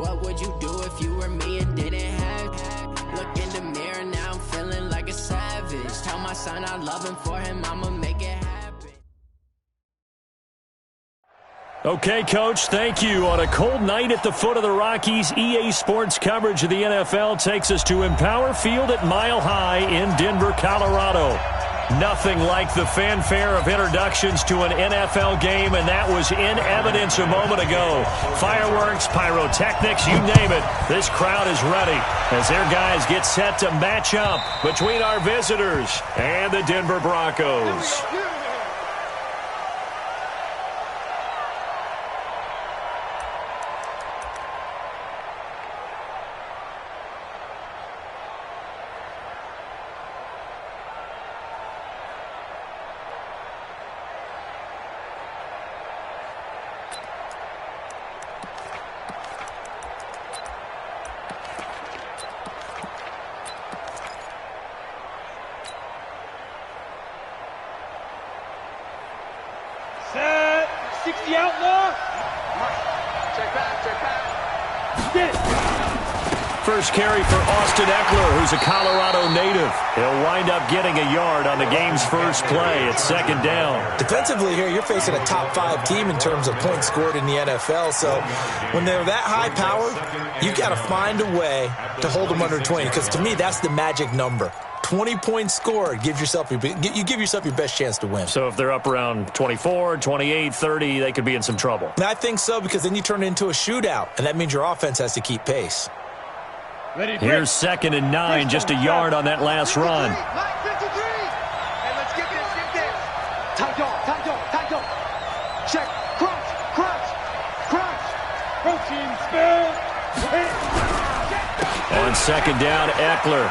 What would you do if you were me and didn't have it? Look in the mirror, now I'm feeling like a savage. Tell my son I love him, for him I'ma make it happen. Okay, Coach, thank you. On a cold night at the foot of the Rockies, EA Sports coverage of the NFL takes us to Empower Field at Mile High in Denver, Colorado. Nothing like the fanfare of introductions to an NFL game, and that was in evidence a moment ago. Fireworks, pyrotechnics, you name it. This crowd is ready as their guys get set to match up between our visitors and the Denver Broncos. Set. 60 outlaw. Check back. Get. First carry for Austin Eckler, who's a Colorado native. He'll wind up getting a yard on the game's first play. It's second down. Defensively here, you're facing a top 5 team in terms of points scored in the NFL. So when they're that high powered, you got to find a way to hold them under 20. Because to me, that's the magic number. 20 points scored, you give yourself your best chance to win. So if they're up around 24, 28, 30, they could be in some trouble. And I think so, because then you turn it into a shootout, and that means your offense has to keep pace. Ready, here's 2nd and 9, just a yard on that last run. And let's get this. Tight dog. Check. Crunch. Protein spell. On 2nd down, Eckler.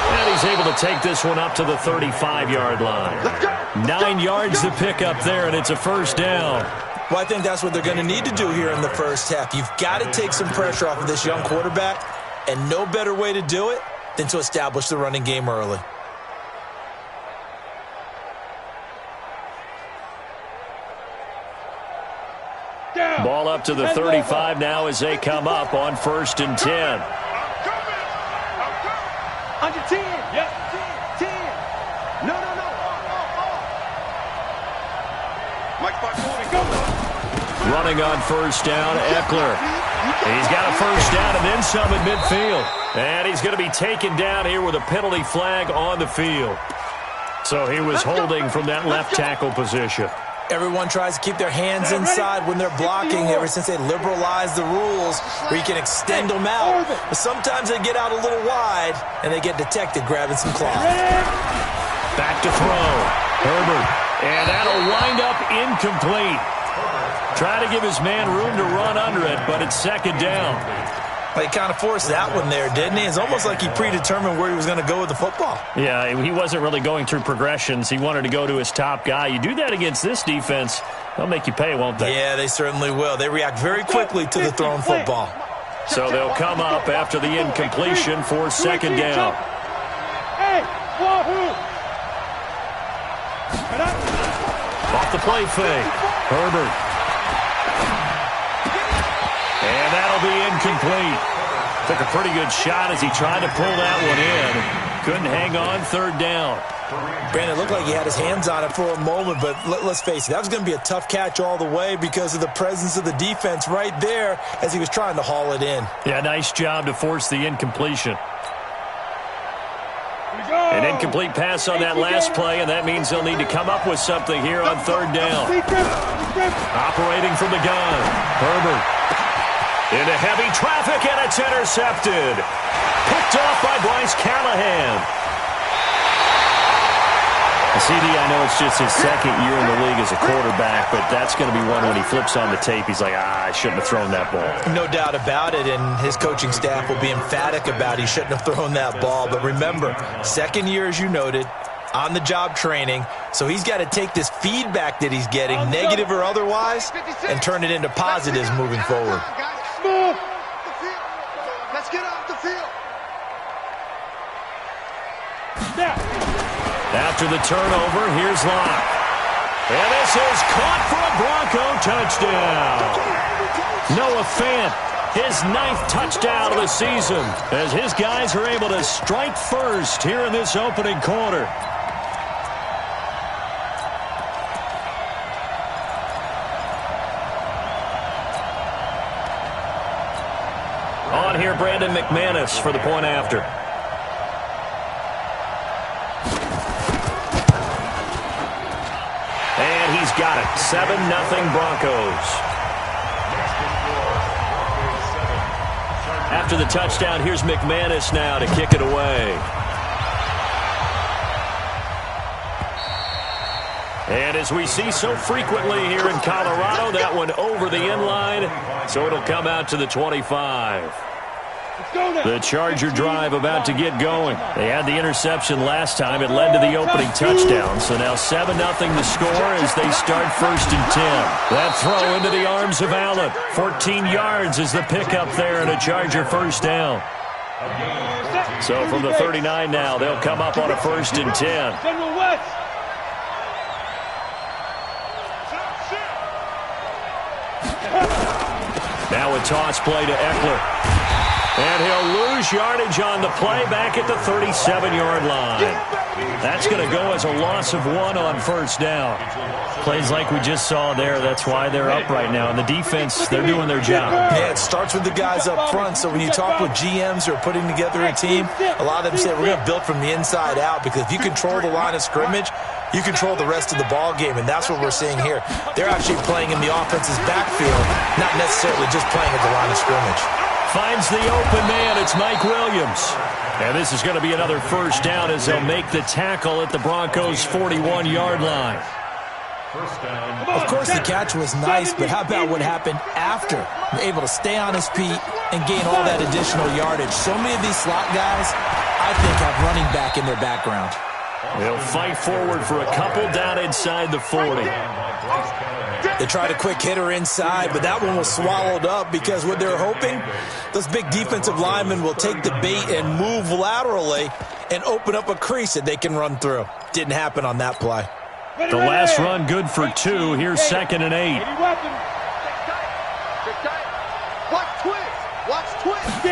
And he's able to take this one up to the 35-yard line. 9 yards to pick up there, and it's a first down. Well, I think that's what they're going to need to do here in the first half. You've got to take some pressure off of this young quarterback, and no better way to do it than to establish the running game early. Ball up to the 35 now as they come up on 1st and 10. Under 10. Yep. 10. No. Mike 540, go. Running on 1st down, Eckler. He's got a first down and then some at midfield. And he's going to be taken down here with a penalty flag on the field. So he was holding from that left tackle position. Everyone tries to keep their hands inside when they're blocking ever since they liberalized the rules where you can extend them out. But sometimes they get out a little wide, and they get detected grabbing some cloth. Back to throw. Herbert. And that'll wind up incomplete. Try to give his man room to run under it, but it's 2nd down. Well, he kind of forced that one there, didn't he? It's almost like he predetermined where he was going to go with the football. Yeah, he wasn't really going through progressions. He wanted to go to his top guy. You do that against this defense, they'll make you pay, won't they? Yeah, they certainly will. They react very quickly to the thrown football. So they'll come up after the incompletion for 2nd down. Hey, wahoo! Off the play fake. Herbert. And that'll be incomplete. Took a pretty good shot as he tried to pull that one in. Couldn't hang on, 3rd down. Brandon, it looked like he had his hands on it for a moment, but let's face it, that was going to be a tough catch all the way because of the presence of the defense right there as he was trying to haul it in. Yeah, nice job to force the incompletion. An incomplete pass on that last play, and that means they'll need to come up with something here on 3rd down. Operating from the gun, Herbert. Into heavy traffic, and it's intercepted. Picked off by Bryce Callahan. CD, I know it's just his 2nd year in the league as a quarterback, but that's going to be one when he flips on the tape. He's like, I shouldn't have thrown that ball. No doubt about it, and his coaching staff will be emphatic about he shouldn't have thrown that ball. But remember, 2nd year, as you noted, on-the-job training, so he's got to take this feedback that he's getting, negative or otherwise, and turn it into positives moving forward. Let's get off the field. After the turnover, here's Locke. And this is caught for a Bronco touchdown. Noah Fant his 9th touchdown of the season, as his guys are able to strike first here in this opening quarter. On here, Brandon McManus for the point after. And he's got it. 7-0 Broncos. After the touchdown, here's McManus now to kick it away. And as we see so frequently here in Colorado, that one over the end line, so it'll come out to the 25. The Charger drive about to get going. They had the interception last time. It led to the opening touchdown. So now 7-0 the score as they start 1st and 10. That throw into the arms of Allen. 14 yards is the pickup there and a Charger first down. So from the 39 now, they'll come up on a 1st and 10. Now a toss play to Eckler. And he'll lose yardage on the play back at the 37-yard line. That's going to go as a loss of 1 on 1st down. Plays like we just saw there. That's why they're up right now. And the defense, they're doing their job. Yeah, it starts with the guys up front. So when you talk with GMs who are putting together a team, a lot of them say we're going to build from the inside out, because if you control the line of scrimmage, you control the rest of the ball game, and that's what we're seeing here. They're actually playing in the offense's backfield, not necessarily just playing at the line of scrimmage. Finds the open man. It's Mike Williams. And this is going to be another first down as they'll make the tackle at the Broncos' 41-yard line. Of course, the catch was nice, but how about what happened after? Able to stay on his feet and gain all that additional yardage. So many of these slot guys, I think, have running back in their background. They'll fight forward for a couple down inside the 40. They tried a quick hitter inside, but that one was swallowed up because what they're hoping, those big defensive linemen will take the bait and move laterally and open up a crease that they can run through. Didn't happen on that play. The last run good for 2. Here's 2nd and 8. Watch twist. Watch twist.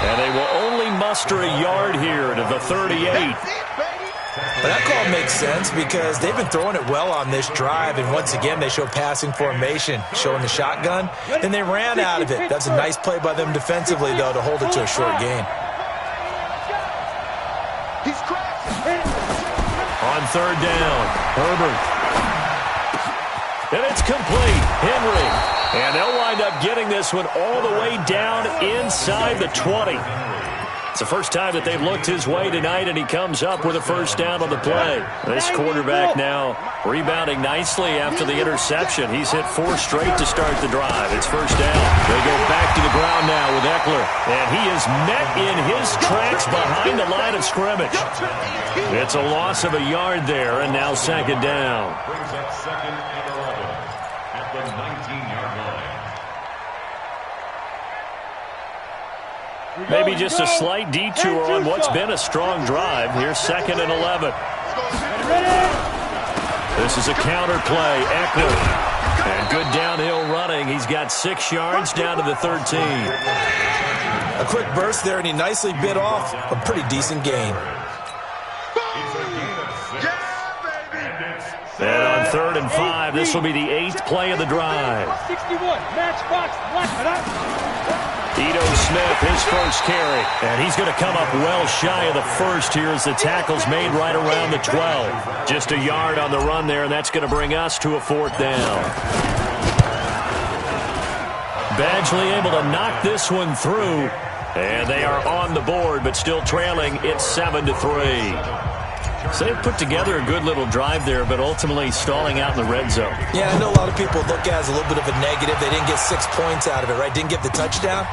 And they will only muster a yard here to the 38. But that call makes sense because they've been throwing it well on this drive, and once again they show passing formation, showing the shotgun, and they ran out of it. That's a nice play by them defensively, though, to hold it to a short gain. On 3rd down, Herbert. And it's complete. Henry. And they'll wind up getting this one all the way down inside the 20. It's the first time that they've looked his way tonight, and he comes up with a first down on the play. This quarterback now rebounding nicely after the interception. He's hit 4 straight to start the drive. It's first down. They go back to the ground now with Eckler, and he is met in his tracks behind the line of scrimmage. It's a loss of a yard there, and now 2nd down. Brings up 2nd and 11 at the 19-yard line. Maybe just a slight detour on what's been a strong drive. Here's 2nd and 11. This is a counter play. Eckler. And good downhill running. He's got 6 yards down to the 13. A quick burst there, and he nicely bit off a pretty decent gain. And on 3rd and 5, this will be the 8th play of the drive. 61, matchbox, Ito Smith, his first carry. And he's going to come up well shy of the first here as the tackle's made right around the 12. Just a yard on the run there, and that's going to bring us to a 4th down. Badgley able to knock this one through. And they are on the board, but still trailing. It's 7-3. So they've put together a good little drive there, but ultimately stalling out in the red zone. Yeah, I know a lot of people look at it as a little bit of a negative. They didn't get 6 points out of it, right? Didn't get the touchdown.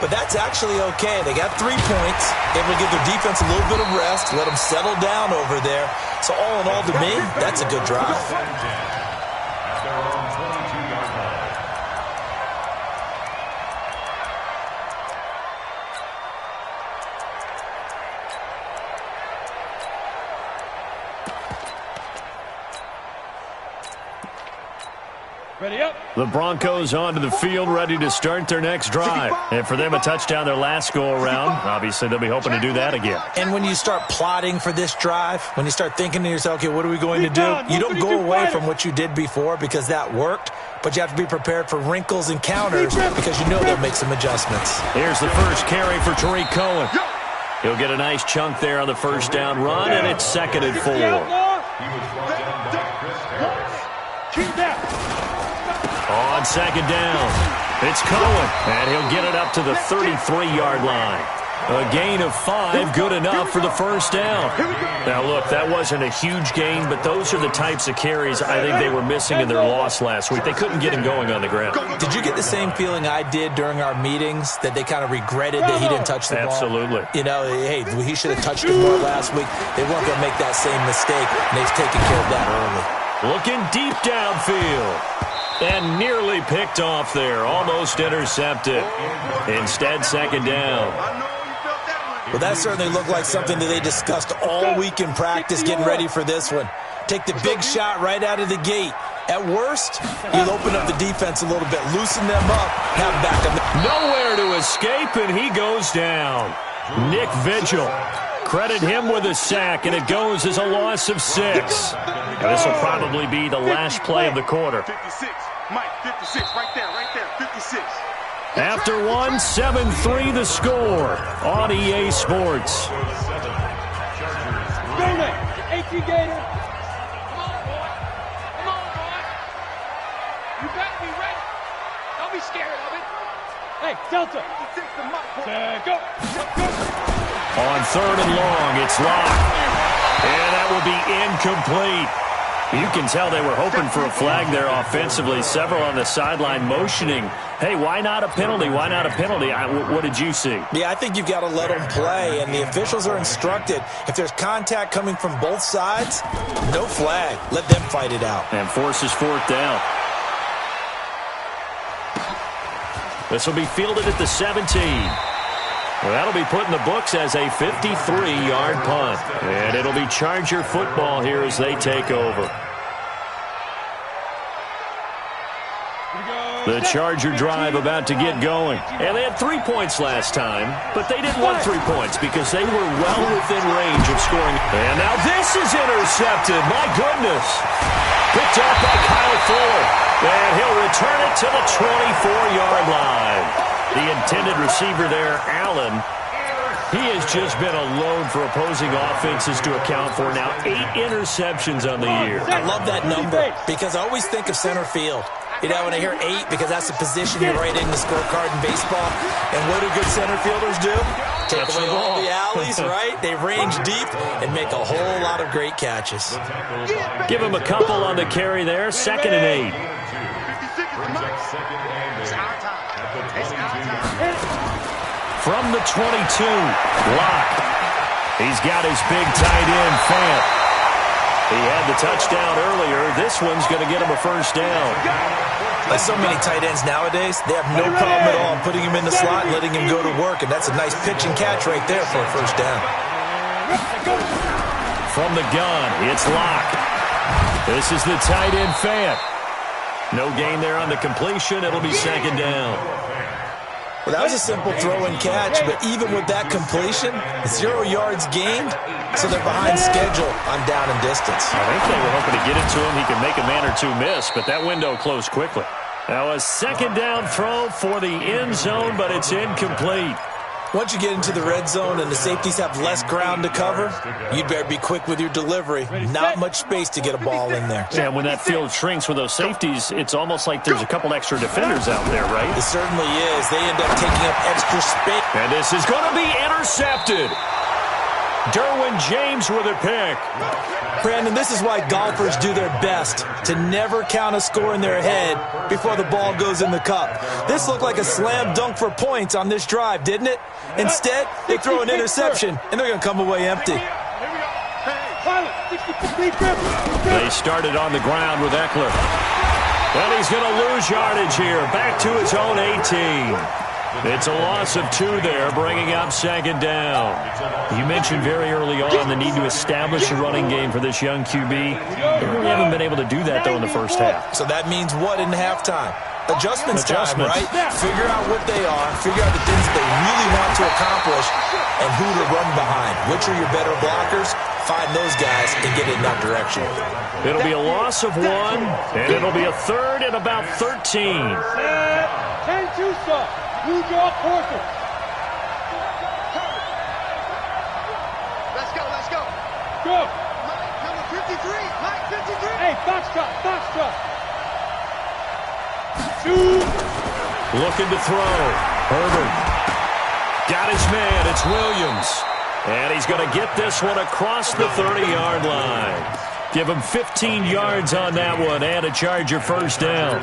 But that's actually okay. They got 3 points, able to give their defense a little bit of rest, let them settle down over there. So all in all, to me, that's a good drive. Ready up. The Broncos onto the field, ready to start their next drive. And for them, a touchdown their last go-around. Obviously, they'll be hoping to do that again. And when you start plotting for this drive, when you start thinking to yourself, okay, what are we going to do? You don't go away from what you did before because that worked, but you have to be prepared for wrinkles and counters because you know they'll make some adjustments. Here's the first carry for Tariq Cohen. He'll get a nice chunk there on the first down run, and it's 2nd and 4. On 2nd down, it's Cohen, and he'll get it up to the 33-yard line. A gain of 5, good enough for the first down. Now, look, that wasn't a huge gain, but those are the types of carries I think they were missing in their loss last week. They couldn't get him going on the ground. Did you get the same feeling I did during our meetings, that they kind of regretted that he didn't touch the ball? Absolutely. You know, hey, he should have touched it more last week. They weren't going to make that same mistake, and they've taken care of that early. Looking deep downfield. And nearly picked off there. Almost intercepted. Instead, 2nd down. Well, that certainly looked like something that they discussed all week in practice getting ready for this one. Take the big shot right out of the gate. At worst, you'll open up the defense a little bit, loosen them up, have back on the... Nowhere to escape, and he goes down. Nick Vigil. Credit him with a sack, and it goes as a loss of 6. This will probably be the last play of the quarter. 56. Mike, 56, right there, 56. After 1, 7-3 the score on EA Sports. Go there. 18 Gator. Come on, boy. Come on, boy. You better be ready. Don't be scared of it. Hey, Delta. Go. On 3rd and long, it's locked. And that will be incomplete. You can tell they were hoping for a flag there offensively. Several on the sideline motioning, hey, why not a penalty? Why not a penalty? What did you see? Yeah, I think you've got to let them play, and the officials are instructed. If there's contact coming from both sides, no flag. Let them fight it out. And forces 4th down. This will be fielded at the 17. Well, that'll be put in the books as a 53-yard punt. And it'll be Charger football here as they take over. The Charger drive about to get going. And they had 3 points last time, but they didn't want 3 points because they were well within range of scoring. And now this is intercepted. My goodness. Picked up by Kyle Fuller. And he'll return it to the 24-yard line. The intended receiver there, Allen, he has just been a load for opposing offenses to account for. Now 8 interceptions on the year. I love that number because I always think of center field. You know, when I hear 8, because that's the position you're right in the scorecard in baseball. And what do good center fielders do? Take away all the alleys, right? They range deep and make a whole lot of great catches. Give him a couple on the carry there. 2nd and 8. From the 22, Locke. He's got his big tight end, Fant. He had the touchdown earlier. This one's going to get him a first down. Like so many tight ends nowadays, they have no problem at all putting him in the slot and letting him go to work, and that's a nice pitch and catch right there for a first down. From the gun, it's Locke. This is the tight end, Fant. No gain there on the completion. It'll be 2nd down. Well, that was a simple throw and catch, but even with that completion, 0 yards gained, so they're behind schedule on down and distance. I think they were hoping to get it to him. He could make a man or two miss, but that window closed quickly. Now a 2nd down throw for the end zone, but it's incomplete. Once you get into the red zone and the safeties have less ground to cover, you'd better be quick with your delivery. Not much space to get a ball in there. Yeah, when that field shrinks with those safeties, it's almost like there's a couple extra defenders out there, right? It certainly is. They end up taking up extra space. And this is going to be intercepted. Derwin James with a pick. Brandon, this is why golfers do their best to never count a score in their head before the ball goes in the cup. This looked like a slam dunk for points on this drive, didn't it? Instead, they throw an interception, and they're going to come away empty. They started on the ground with Eckler. Well, he's going to lose yardage here. Back to his own 18. It's a loss of 2 there, bringing up second down. You mentioned very early on the need to establish a running game for this young QB. They really haven't been able to do that, though, in the first half. So that means what in halftime? Adjustments time, right? Figure out what they are, figure out the things they really want to accomplish, and who to run behind. Which are your better blockers? Find those guys and get in that direction. It'll be a loss of 1, and it'll be a third and about 13. 10-2, sir. Blue jaw portion. Let's go, let's go. Go. Mike, number 53. Mike, 53. Hey, foxtrot, foxtrot. 2. Looking to throw. Herbert. Got his man. It's Williams. And he's going to get this one across the 30-yard line. Give him 15 yards on that one and a Charger first down.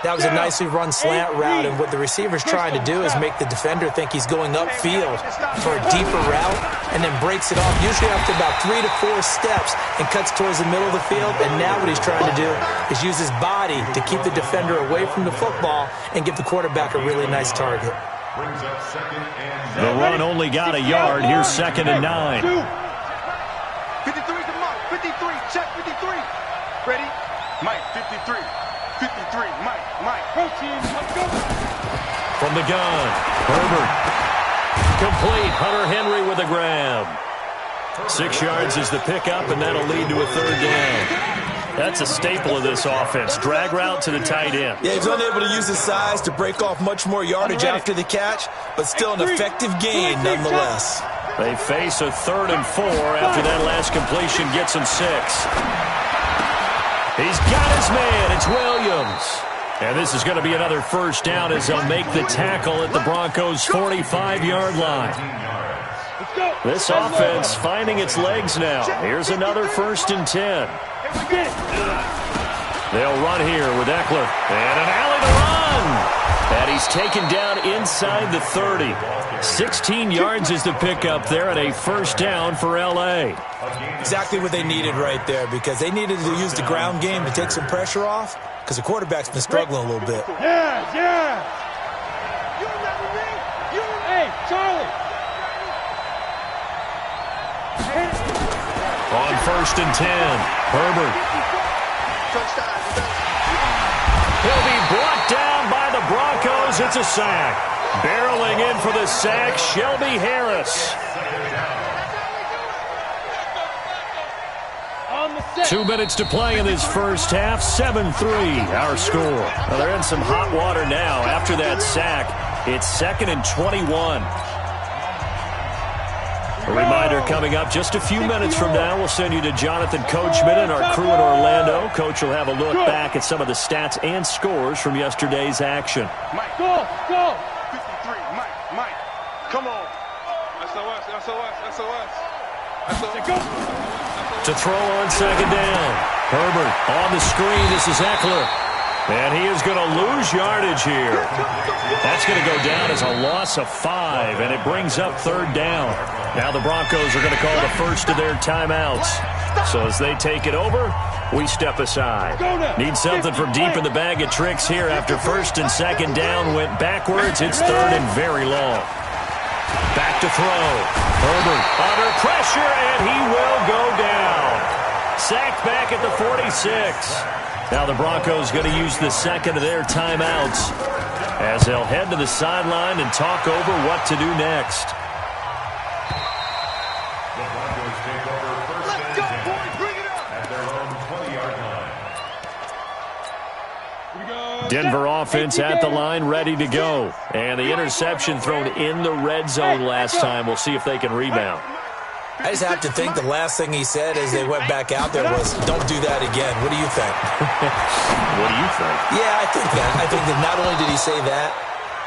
That was a nicely run slant route, and what the receiver's trying to do is make the defender think he's going upfield for a deeper route and then breaks it off, usually after about 3 to 4 steps, and cuts towards the middle of the field. And now what he's trying to do is use his body to keep the defender away from the football and give the quarterback a really nice target. The run only got a yard. Here's 2nd and 9. 53 to Mike. 53. Check 53. Ready? Mike, 53. 53. Mike. Protein, let's go. From the gun, Herbert. Complete. Hunter Henry with a grab. 6 yards is the pickup, and that'll lead to a third down. That's a staple of this offense. Drag route to the tight end. Yeah, he's unable to use his size to break off much more yardage after the catch, but still an effective gain nonetheless. They face a 3rd and 4 after that last completion gets him 6. He's got his man. It's Williams. And this is going to be another first down as they'll make the tackle at the Broncos' 45-yard line. This offense finding its legs now. Here's another 1st and 10. They'll run here with Eckler. And an alley to run. And he's taken down inside the 30. 16 yards is the pickup there and a first down for L.A. Exactly what they needed right there, because they needed to use the ground game to take some pressure off, because the quarterback's been struggling a little bit. Yeah. Hey, Charlie. On 1st and 10, Herbert. He'll be brought down by the Broncos. It's a sack. Barreling in for the sack, Shelby Harris. 2 minutes to play in this first half. 7-3, our score. Well, they're in some hot water now. After that sack, it's 2nd and 21. A reminder coming up just a few minutes from now. We'll send you to Jonathan Coachman and our crew in Orlando. Coach will have a look back at some of the stats and scores from yesterday's action. Mike, Go. 53. Mike. Come on. SOS. Go. To throw on 2nd down. Herbert on the screen. This is Eckler. And he is going to lose yardage here. That's going to go down as a loss of 5, and it brings up 3rd down. Now the Broncos are going to call the first of their timeouts. So as they take it over, we step aside. Need something from deep in the bag of tricks here after 1st and 2nd down went backwards. It's 3rd and very long. Back to throw. Herbert under pressure, and he will go down. Sacked back at the 46. Now the Broncos going to use the 2nd of their timeouts as they'll head to the sideline and talk over what to do next. The Broncos take over 1st and 10 at their own 20-yard line. Denver offense at the line, ready to go. And the interception thrown in the red zone last time. We'll see if they can rebound. I just have to think the last thing he said as they went back out there was, don't do that again. What do you think? What do you think? Yeah, I think that. I think that not only did he say that,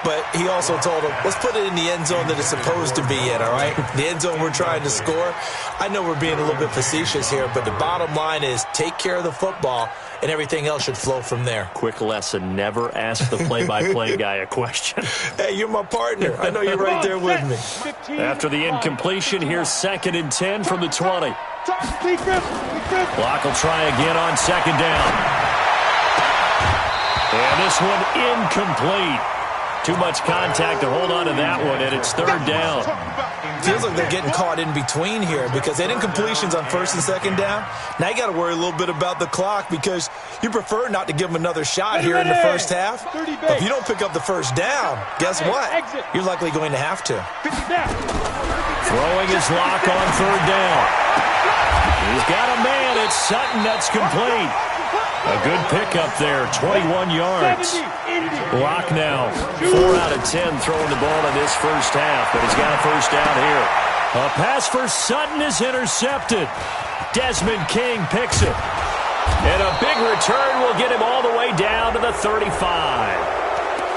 but he also told him, let's put it in the end zone that it's supposed to be in, all right? The end zone we're trying to score. I know we're being a little bit facetious here, but the bottom line is take care of the football, and everything else should flow from there. Quick lesson, never ask the play-by-play guy a question. Hey, you're my partner. I know you're right there with me. After the incompletion, here's 2nd and 10 from the 20. Block will try again on 2nd down. And this one incomplete. Too much contact to hold on to that one, and it's third down. Feels like they're getting caught in between here because they didn't completions on first and second down. Now you got to worry a little bit about the clock because you prefer not to give them another shot here in the first half. But if you don't pick up the first down, guess what? You're likely going to have to. Throwing his lock on third down. He's got a man. It's Sutton. That's complete. A good pickup there, 21 yards. Lock now, 4 out of 10 throwing the ball in this first half, but he's got a first down here. A pass for Sutton is intercepted. Desmond King picks it. And a big return will get him all the way down to the 35.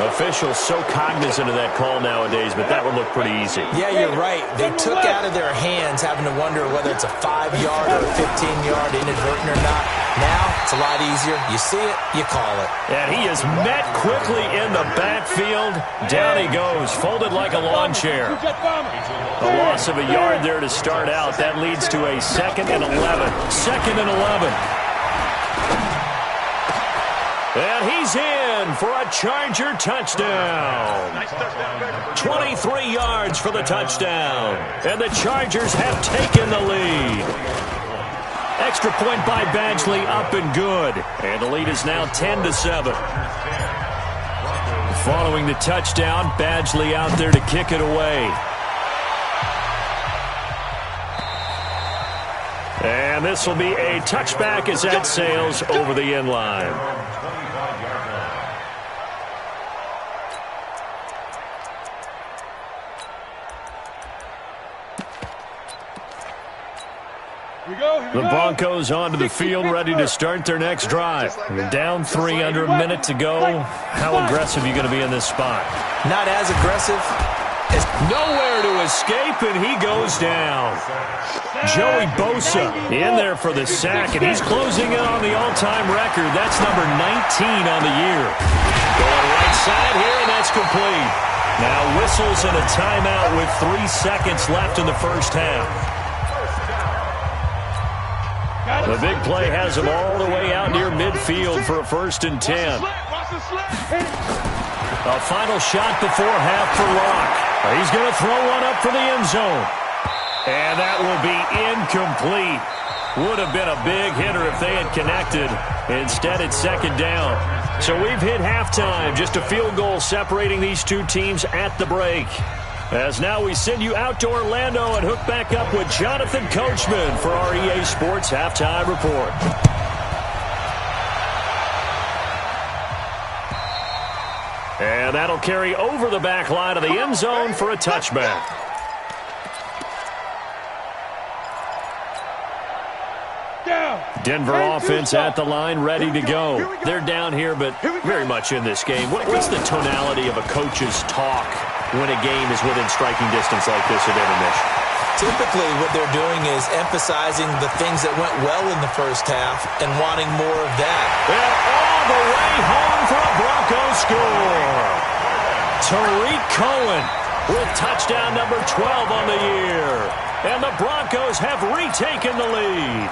Officials so cognizant of that call nowadays, but that one looked pretty easy. Yeah, you're right. They took out of their hands having to wonder whether it's a 5-yard or a 15-yard inadvertent or not. Now, it's a lot easier. You see it, you call it. And he is met quickly in the backfield. Down he goes, folded like a lawn chair. A loss of a yard there to start out. That leads to a 2nd and 11. 2nd and 11. And he's in for a Charger touchdown. 23 yards for the touchdown. And the Chargers have taken the lead. Extra point by Badgley, up and good. And the lead is now 10-7. Following the touchdown, Badgley out there to kick it away. And this will be a touchback as that sails over the end line. The Broncos onto the field, ready to start their next drive. Down 3, under a minute to go. How aggressive are you going to be in this spot? Not as aggressive. Nowhere to escape, and he goes down. Joey Bosa in there for the sack, and he's closing in on the all-time record. That's number 19 on the year. Going right side here, and that's complete. Now whistles and a timeout with 3 seconds left in the first half. The big play has him all the way out near midfield for a 1st and 10. A final shot before half for Locke. He's going to throw one up for the end zone. And that will be incomplete. Would have been a big hitter if they had connected. Instead, it's 2nd down. So we've hit halftime. Just a field goal separating these two teams at the break. As now we send you out to Orlando and hook back up with Jonathan Coachman for our EA Sports Halftime Report. And that'll carry over the back line of the end zone for a touchback. Denver offense at the line, ready to go. They're down here, but very much in this game. What's the tonality of a coach's talk when a game is within striking distance like this at intermission? Typically, what they're doing is emphasizing the things that went well in the first half and wanting more of that. And all the way home for a Broncos score. Tariq Cohen with touchdown number 12 on the year. And the Broncos have retaken the lead.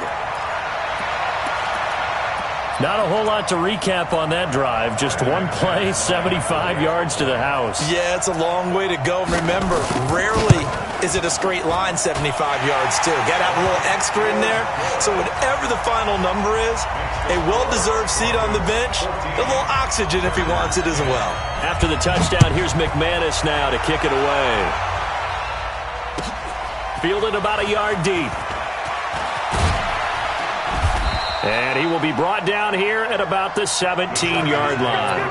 Not a whole lot to recap on that drive. Just one play, 75 yards to the house. Yeah, it's a long way to go. Remember, rarely is it a straight line 75 yards, too. Got to have a little extra in there. So whatever the final number is, a well-deserved seat on the bench, a little oxygen if he wants it as well. After the touchdown, here's McManus now to kick it away. Fielded about a yard deep. And he will be brought down here at about the 17-yard line.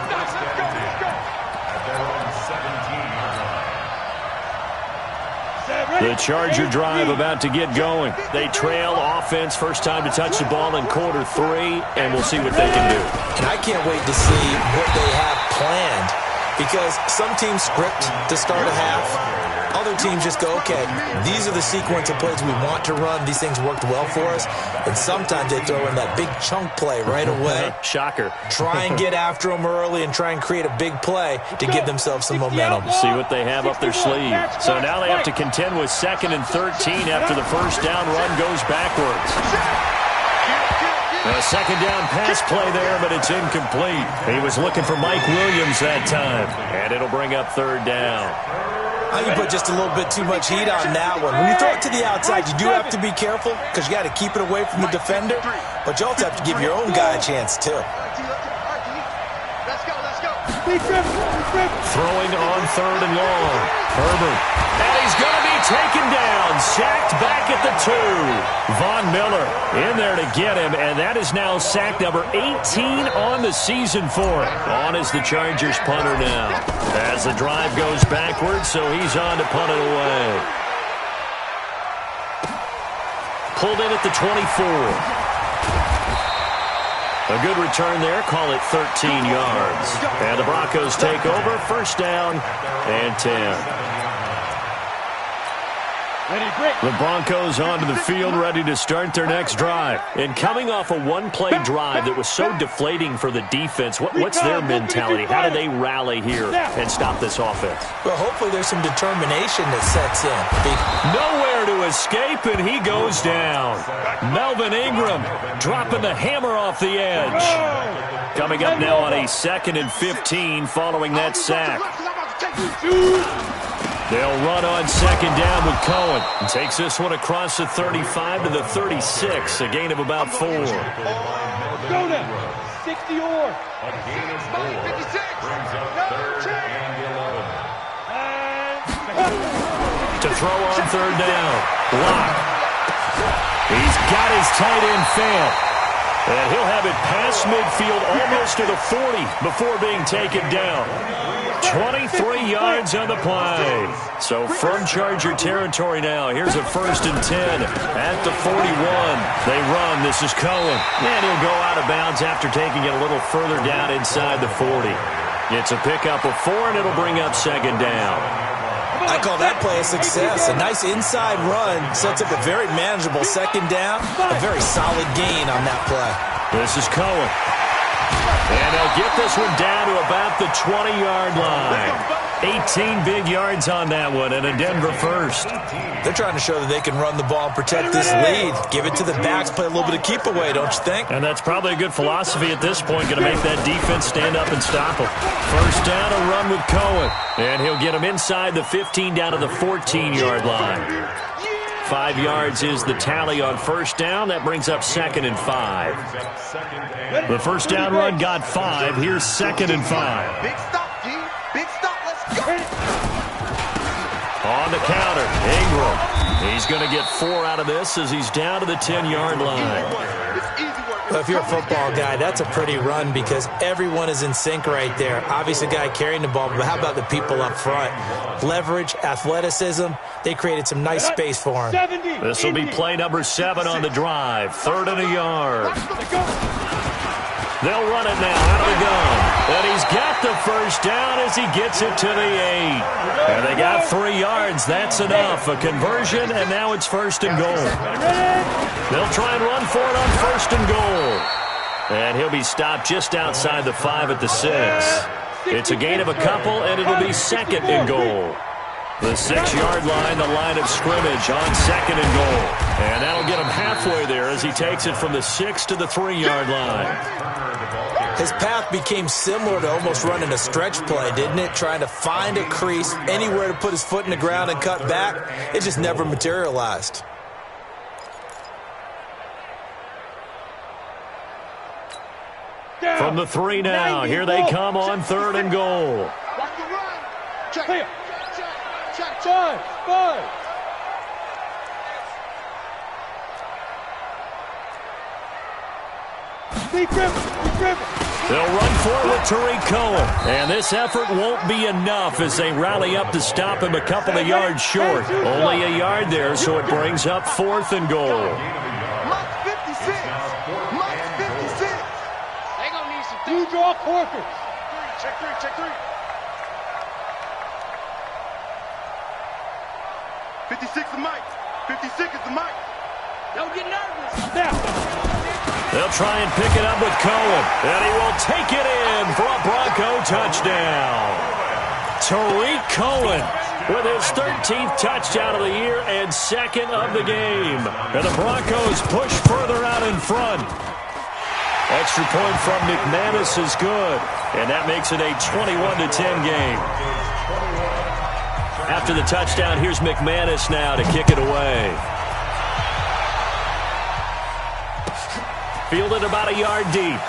The Charger drive about to get going. They trail offense, first time to touch the ball in quarter 3, and we'll see what they can do. And I can't wait to see what they have planned, because some teams script to start a half. Other teams just go, okay, these are the sequence of plays we want to run. These things worked well for us. And sometimes they throw in that big chunk play right away. Shocker. Try and get after them early and try and create a big play to give themselves some momentum. See what they have up their sleeve. So now they have to contend with 2nd and 13 after the first down run goes backwards. A second down pass play there, but it's incomplete. He was looking for Mike Williams that time, and it'll bring up third down. I think you put just a little bit too much heat on that one. When you throw it to the outside, you do have to be careful because you got to keep it away from the defender, but you also have to give your own guy a chance, too. Throwing on third and long. Herbert. And he's going to be taken down. Sacked back at the 2. Von Miller in there to get him, and that is now sack number 18 on the season for him. On is the Chargers punter now. As the drive goes backwards, so he's on to punt it away. Pulled in at the 24. A good return there. Call it 13 yards. And the Broncos take over. First down and 10. The Broncos onto the field, ready to start their next drive. And coming off a one-play drive that was so deflating for the defense, what's their mentality? How do they rally here and stop this offense? Well, hopefully there's some determination that sets in. Nowhere to escape, and he goes down. Melvin Ingram dropping the hammer off the edge. Coming up now on a 2nd and 15 following that sack. They'll run on second down with Cohen. Takes this one across the 35 to the 36. A gain of about 4. Go now. 60 or. A gain of 4. Brings up third and 11. To throw on third down. Block. He's got his tight end Fant. And he'll have it past midfield almost to the 40 before being taken down. 23 yards on the play. So from Charger territory now. Here's a 1st and 10 at the 41. They run. This is Cohen. And he'll go out of bounds after taking it a little further down inside the 40. It's a pickup of 4, and it'll bring up second down. I call that play a success. A nice inside run sets up a very manageable second down. A very solid gain on that play. This is Cohen. And they'll get this one down to about the 20-yard line. 18 big yards on that one, and a Denver first. They're trying to show that they can run the ball and protect this lead. Give it to the backs, play a little bit of keep away, don't you think? And that's probably a good philosophy at this point, going to make that defense stand up and stop them. First down, a run with Cohen. And he'll get him inside the 15 down to the 14-yard line. 5 yards is the tally on first down. That brings up 2nd and 5. The first down run got 5. Here's 2nd and 5. Big stop, G. Big stop. Let's go. On the counter, Ingram. He's going to get 4 out of this as he's down to the 10-yard line. It's easy work. Well, if you're a football guy, that's a pretty run because everyone is in sync right there. Obviously, the guy carrying the ball, but how about the people up front? Leverage, athleticism. They created some nice space for him. This will be play number 7 on the drive. 3rd and a yard. They'll run it now out of the gun. And he's got the first down as he gets it to the 8. And they got 3 yards. That's enough. A conversion, and now it's 1st and goal. They'll try and run for it on 1st and goal. And he'll be stopped just outside the 5 at the 6. It's a gain of a couple, and it'll be 2nd and goal. The 6-yard line, the line of scrimmage on 2nd and goal. And that'll get him halfway there as he takes it from the 6 to the 3-yard line. His path became similar to almost running a stretch play, didn't it? Trying to find a crease, anywhere to put his foot in the ground and cut back. It just never materialized. From the 3 now, here they come on 3rd and goal. Check. 5. They'll run for it with Tariq Cohen. And this effort won't be enough as they rally up to stop him a couple of yards short. Only a yard there, so it brings up 4th and goal. Mike 56. Mike 56. They gonna need some You draw quarters. Check 3. Check 3. 56 is Mike. 56 is the Mike. Don't get nervous. Now. They'll try and pick it up with Cohen. And he will take it in for a Bronco touchdown. Tariq Cohen with his 13th touchdown of the year and 2nd of the game. And the Broncos push further out in front. Extra point from McManus is good, and that makes it a 21-10 game. After the touchdown, here's McManus now to kick it away. Fielded about a yard deep.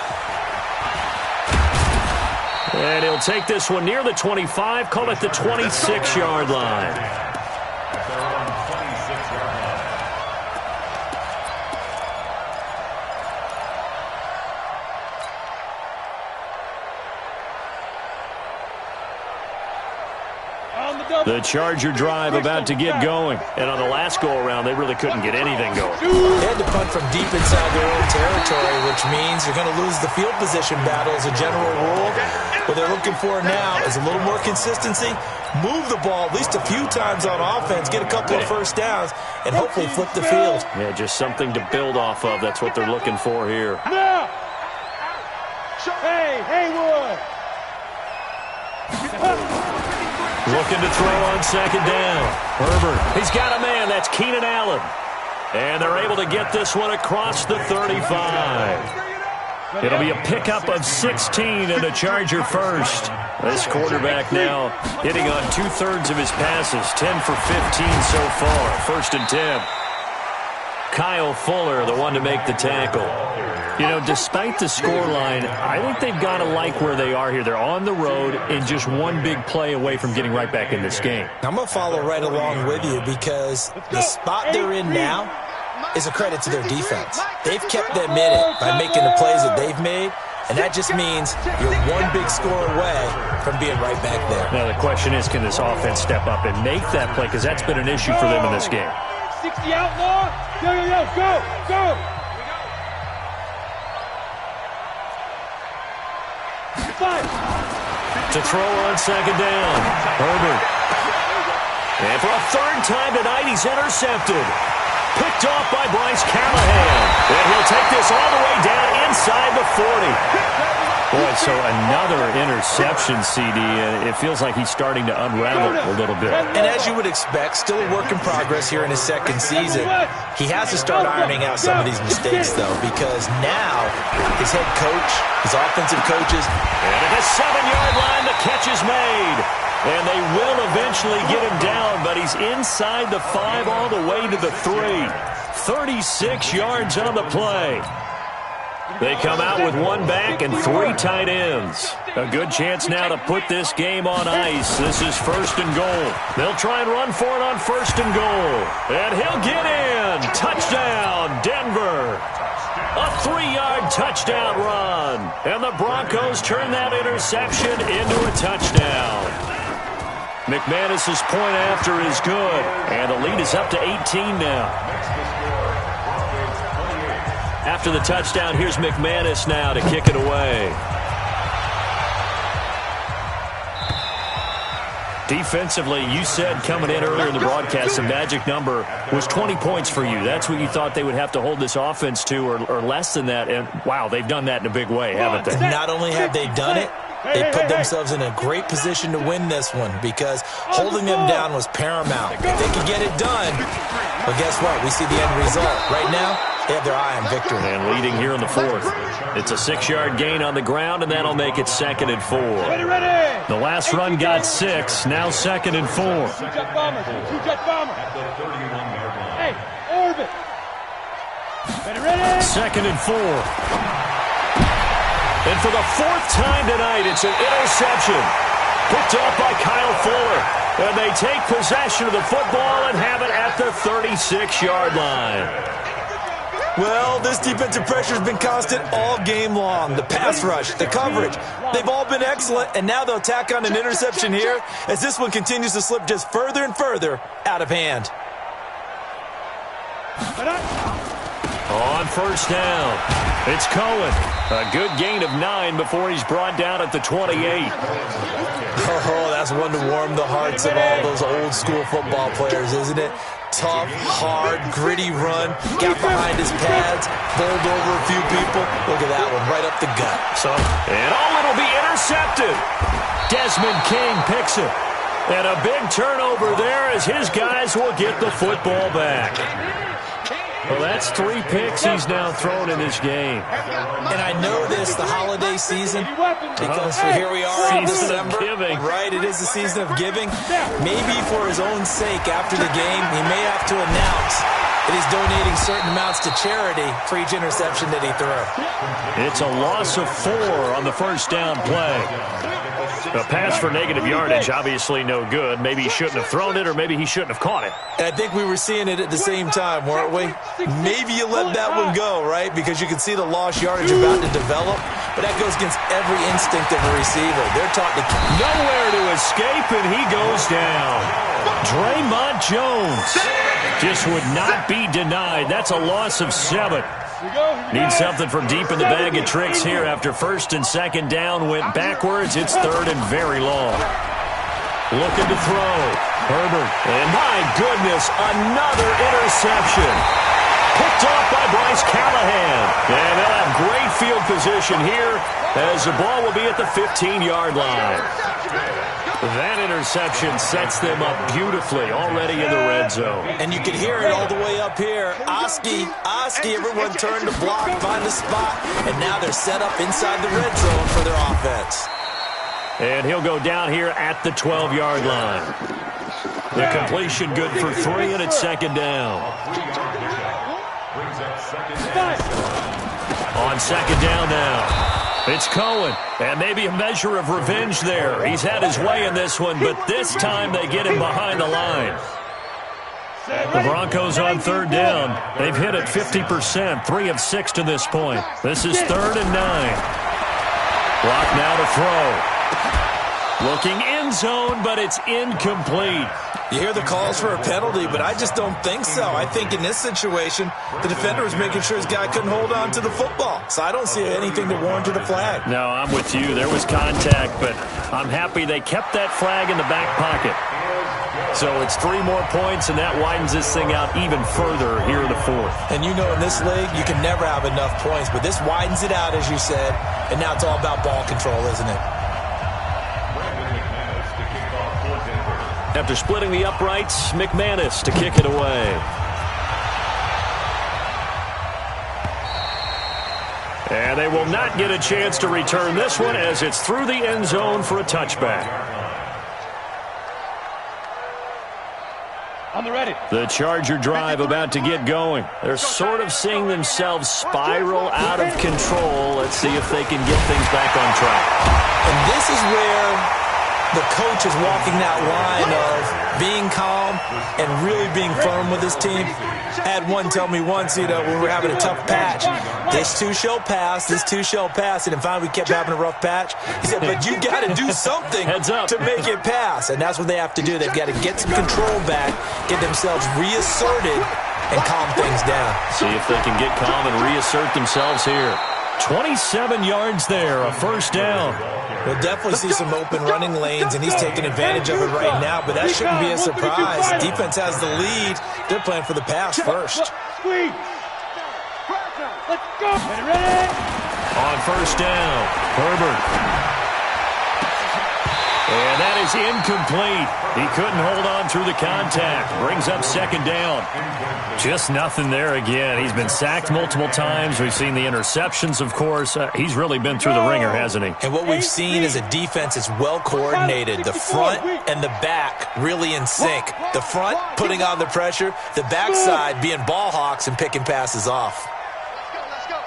And he'll take this one near the 25, call it the 26-yard line. The Charger drive about to get going. And on the last go-around, they really couldn't get anything going. They had to punt from deep inside their own territory, which means you're going to lose the field position battle as a general rule. What they're looking for now is a little more consistency, move the ball at least a few times on offense, get a couple of first downs, and hopefully flip the field. Yeah, just something to build off of. That's what they're looking for here. Now! Hey, Haywood! Looking to throw on second down. Herbert, he's got a man. That's Keenan Allen. And they're able to get this one across the 35. It'll be a pickup of 16 and a Charger first. This quarterback now hitting on 2/3 of his passes. 10 for 15 so far. 1st and 10. Kyle Fuller, the one to make the tackle. You know, despite the scoreline, I think they've got to like where they are here. They're on the road and just one big play away from getting right back in this game. I'm going to follow right along with you because the spot they're in now is a credit to their defense. They've kept them in it by making the plays that they've made, and that just means you're one big score away from being right back there. Now, the question is, can this offense step up and make that play? Because that's been an issue for them in this game. 60 outlaw. Yo, go, go. To throw on second down. Herbert. And for a third time tonight, he's intercepted. Picked off by Bryce Callahan. And he'll take this all the way down inside the 40. Boy, so another interception, CD, and it feels like he's starting to unravel a little bit. And as you would expect, still a work in progress here in his second season. He has to start ironing out some of these mistakes, though, because now his head coach, his offensive coaches. And at the 7-yard line, the catch is made. And they will eventually get him down, but he's inside the 5 all the way to the 3. 36 yards on the play. They come out with one back and 3 tight ends. A good chance now to put this game on ice. This is 1st and goal. They'll try and run for it on 1st and goal. And he'll get in. Touchdown, Denver. A 3-yard touchdown run. And the Broncos turn that interception into a touchdown. McManus's point after is good. And the lead is up to 18 now. After the touchdown, here's McManus now to kick it away. Defensively, you said coming in earlier in the broadcast, the magic number was 20 points for you. That's what you thought they would have to hold this offense to, or less than that. And, wow, they've done that in a big way, haven't they? Not only have they done it, they put themselves in a great position to win this one because holding them down was paramount. If they could get it done, well, guess what? We see the end result. Right now, they have their eye on victory. And leading here in the 4th. It's a 6-yard gain on the ground, and that'll make it 2nd and 4. The last run got 6. Now 2nd and 4. Two-jet bomber. Hey, orbit. Ready? 2nd and 4. And for the 4th time tonight, it's an interception. Picked off by Kyle Fuller. And they take possession of the football and have it at the 36-yard line. Well, this defensive pressure has been constant all game long. The pass rush, the coverage, they've all been excellent, and now they'll tack on an interception here as this one continues to slip just further and further out of hand. On 1st down, it's Cohen. A good gain of 9 before he's brought down at the 28. Oh, that's one to warm the hearts of all those old school football players, isn't it? Tough, hard, gritty run, got behind his pads, bowled over a few people. Look at that one, right up the gut. And it'll be intercepted. Desmond King picks it. And a big turnover there as his guys will get the football back. Well, that's 3 picks he's now thrown in this game. And I know this, the holiday season, because here we are in December. Giving. Right, it is the season of giving. Maybe for his own sake, after the game, he may have to announce that he's donating certain amounts to charity for each interception that he threw. It's a loss of 4 on the first down play. A pass for negative yardage, obviously no good. Maybe he shouldn't have thrown it, or maybe he shouldn't have caught it. And I think we were seeing it at the same time, weren't we? Maybe you let that one go, right? Because you can see the lost yardage about to develop. But that goes against every instinct of a receiver. They're taught to nowhere to escape, and he goes down. Draymond Jones just would not be denied. That's a loss of 7. Need something from deep in the bag of tricks here after first and second down went backwards. It's third and very long. Looking to throw. Herbert. And my goodness, another interception. Picked off by Bryce Callahan. And they'll have great field position here as the ball will be at the 15-yard line. That interception sets them up beautifully already in the red zone. And you can hear it all the way up here. Oski, everyone turned to block, find a spot, and now they're set up inside the red zone for their offense. And he'll go down here at the 12-yard line. The completion good for 3, and it's second down. On second down now. It's Cohen, and maybe a measure of revenge there. He's had his way in this one, but this time they get him behind the line. The Broncos on third down. They've hit it 50%, 3 of 6 to this point. This is 3rd and 9. Block now to throw. Looking end zone, but it's incomplete. You hear the calls for a penalty, but I just don't think so. I think in this situation, the defender was making sure his guy couldn't hold on to the football. So I don't see anything that warranted a flag. No, I'm with you. There was contact, but I'm happy they kept that flag in the back pocket. So it's 3 more points, and that widens this thing out even further here in the 4th. And you know in this league, you can never have enough points, but this widens it out, as you said, and now it's all about ball control, isn't it? After splitting the uprights, McManus to kick it away. And they will not get a chance to return this one as it's through the end zone for a touchback. On the ready. The Charger drive about to get going. They're sort of seeing themselves spiral out of control. Let's see if they can get things back on track. And this is where the coach is walking that line of being calm and really being firm with his team. I had one tell me once, when we were having a tough patch, this too shall pass, this too shall pass. And then finally we kept having a rough patch. He said, but you got to do something to make it pass. And that's what they have to do. They've got to get some control back, get themselves reasserted, and calm things down. See if they can get calm and reassert themselves here. 27 yards there, a first down. We'll definitely see some open running lanes, and he's taking advantage of it right now, but that shouldn't be a surprise. Defense has the lead. They're playing for the pass first. Squeeze. Let's go. Ready? On first down, Herbert. And that is incomplete. He couldn't hold on through the contact. Brings up second down. Just nothing there again. He's been sacked multiple times. We've seen the interceptions, of course. He's really been through the ringer, hasn't he? And what we've seen is a defense that's well coordinated. The front and the back really in sync. The front putting on the pressure. The backside being ball hawks and picking passes off. Let's go.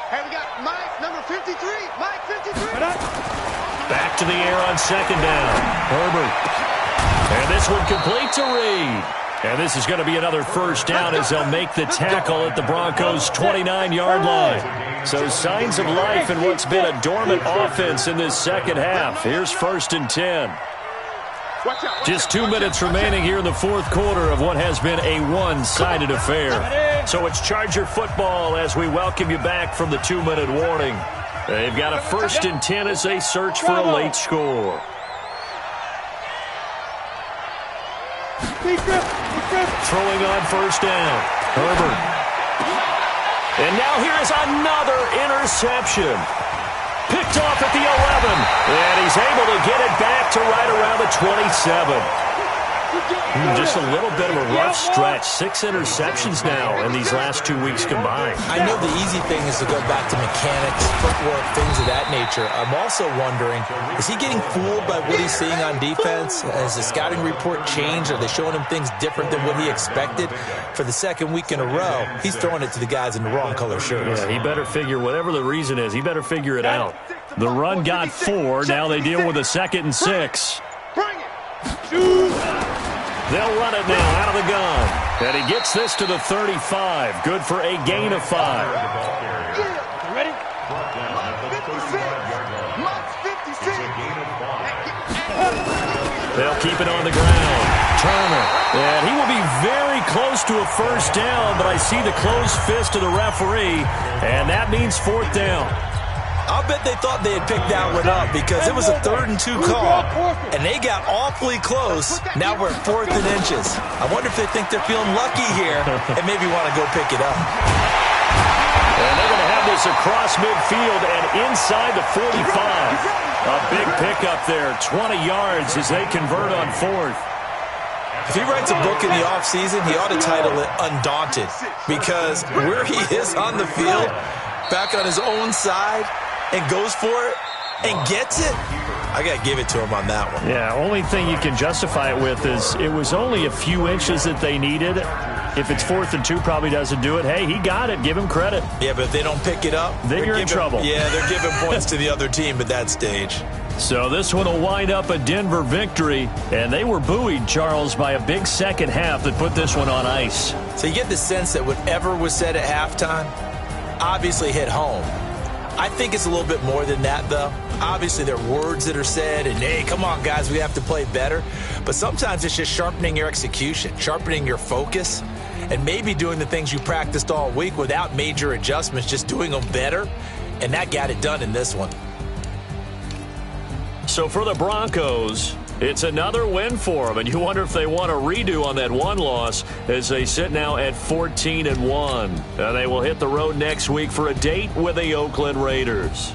Hey, we got Mike, number 53. Mike, 53. Back to the air on second down. Herbert. And this one complete to Reed. And this is going to be another first down as they'll make the tackle at the Broncos' 29-yard line. So signs of life in what's been a dormant offense in this second half. Here's 1st and 10. Just 2 minutes remaining here in the 4th quarter of what has been a one-sided affair. So it's Charger football as we welcome you back from the 2-minute warning. They've got a 1st and 10 as they search for a late score. Throwing on first down, Herbert. And now here's another interception. Picked off at the 11. And he's able to get it back to right around the 27. Just a little bit of a rough stretch. 6 interceptions now in these last 2 weeks combined. I know the easy thing is to go back to mechanics, footwork, things of that nature. I'm also wondering, is he getting fooled by what he's seeing on defense? Has the scouting report changed? Are they showing him things different than what he expected? For the second week in a row, he's throwing it to the guys in the wrong color shirts. Yeah, he better figure, whatever the reason is, he better figure it out. The run got 4. Now they deal with a 2nd and 6. They'll run it now out of the gun. And he gets this to the 35. Good for a gain of 5. Ready? 56. They'll keep it on the ground. Turner. And he will be very close to a first down, but I see the closed fist of the referee, and that means 4th down. I'll bet they thought they had picked that one up because it was a 3rd and 2 call, and they got awfully close. Now we're at 4th and inches. I wonder if they think they're feeling lucky here and maybe want to go pick it up. And they're going to have this across midfield and inside the 45. A big pickup there, 20 yards as they convert on 4th. If he writes a book in the offseason, he ought to title it Undaunted, because where he is on the field, back on his own side, and goes for it and gets it, I got to give it to him on that one. Yeah, only thing you can justify it with is it was only a few inches that they needed. If it's 4th and 2, probably doesn't do it. Hey, he got it. Give him credit. Yeah, but if they don't pick it up, then you're in trouble. Yeah, they're giving points to the other team at that stage. So this one will wind up a Denver victory, and they were buoyed, Charles, by a big second half that put this one on ice. So you get the sense that whatever was said at halftime obviously hit home. I think it's a little bit more than that, though. Obviously, there are words that are said, and, hey, come on, guys, we have to play better. But sometimes it's just sharpening your execution, sharpening your focus, and maybe doing the things you practiced all week without major adjustments, just doing them better. And that got it done in this one. So for the Broncos, it's another win for them, and you wonder if they want a redo on that one loss as they sit now at 14-1. And they will hit the road next week for a date with the Oakland Raiders.